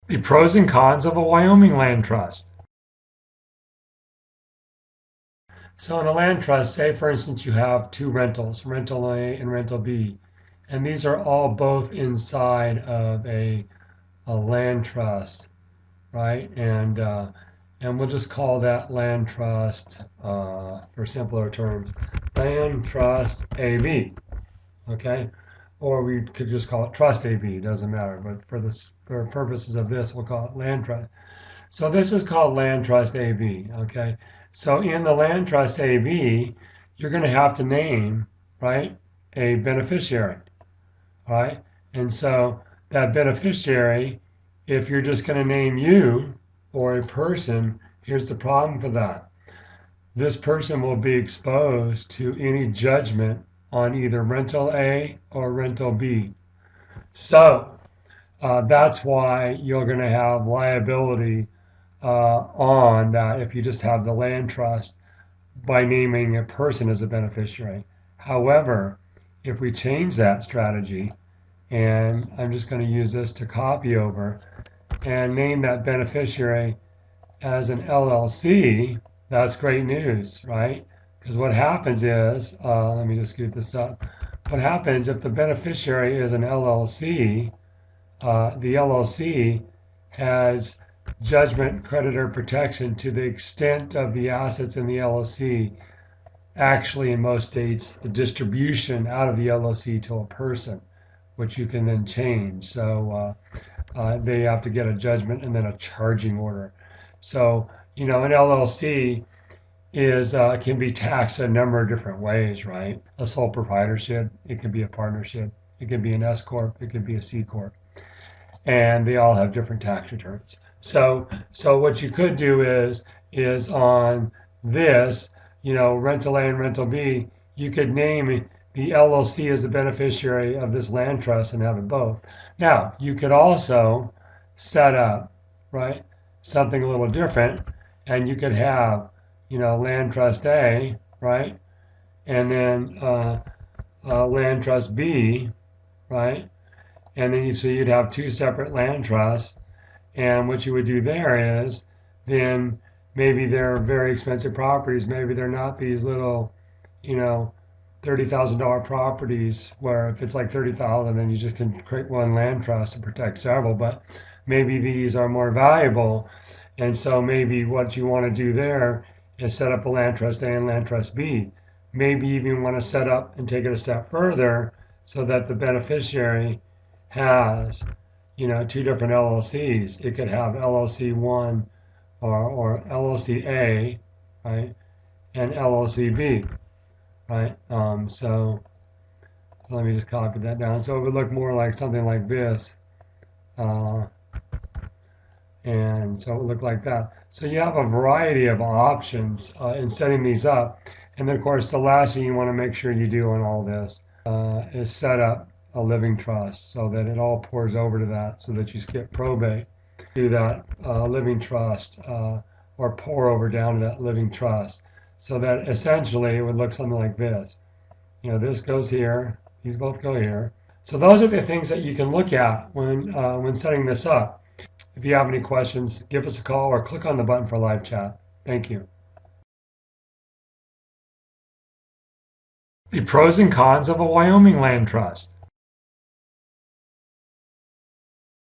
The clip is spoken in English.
The pros and cons of a Wyoming land trust. So in a land trust, say for instance you have two rentals, rental A and rental B, and these are all both inside of a land trust, right? And we'll just call that land trust, for simpler terms, land trust AB, okay? Or we could just call it trust AB, it doesn't matter, but for purposes of this, we'll call it land trust. So this is called Land Trust AB, okay? So in the Land Trust AB, you're going to have to name, right, a beneficiary, right? And so that beneficiary, if you're just going to name you or a person, here's the problem for that. This person will be exposed to any judgment on either rental A or rental B. So that's why you're going to have liability on that if you just have the land trust by naming a person as a beneficiary. However, if we change that strategy, and I'm just going to use this to copy over and name that beneficiary as an LLC, that's great news, right? Because what happens is, let me just scoot this up. What happens if the beneficiary is an LLC, the LLC has judgment creditor protection to the extent of the assets in the LLC. Actually, in most states, the distribution out of the LLC to a person, which you can then change. So they have to get a judgment and then a charging order. So, an LLC is can be taxed a number of different ways, right? A sole proprietorship, it can be a partnership, it can be an S corp, it can be a C corp, and they all have different tax returns. So what you could do is on this, rental A and rental B, you could name the LLC as the beneficiary of this land trust and have it both. Now, you could also set up, right, something a little different, and you could have, land trust A, right, and then land trust B, right, and then so you'd have two separate land trusts. And what you would do there is then maybe they're very expensive properties. Maybe they're not these little, you know, $30,000 properties where if it's like 30,000, then you just can create one land trust to protect several. But maybe these are more valuable, and so maybe what you want to do there is set up a land trust A and land trust B. Maybe even want to set up and take it a step further so that the beneficiary has, two different LLCs. It could have LLC one or LLC A, right, and LLC B, right? So let me just copy that down. So it would look more like something like this. Uh, and so it would look like that. So you have a variety of options in setting these up. And then, of course, the last thing you want to make sure you do on all this is set up a living trust so that it all pours over to that so that you skip probate. Do that living trust or pour over down to that living trust so that essentially it would look something like this. This goes here, these both go here. So those are the things that you can look at when setting this up. If you have any questions, give us a call or click on the button for live chat. Thank you. The pros and cons of a Wyoming land trust.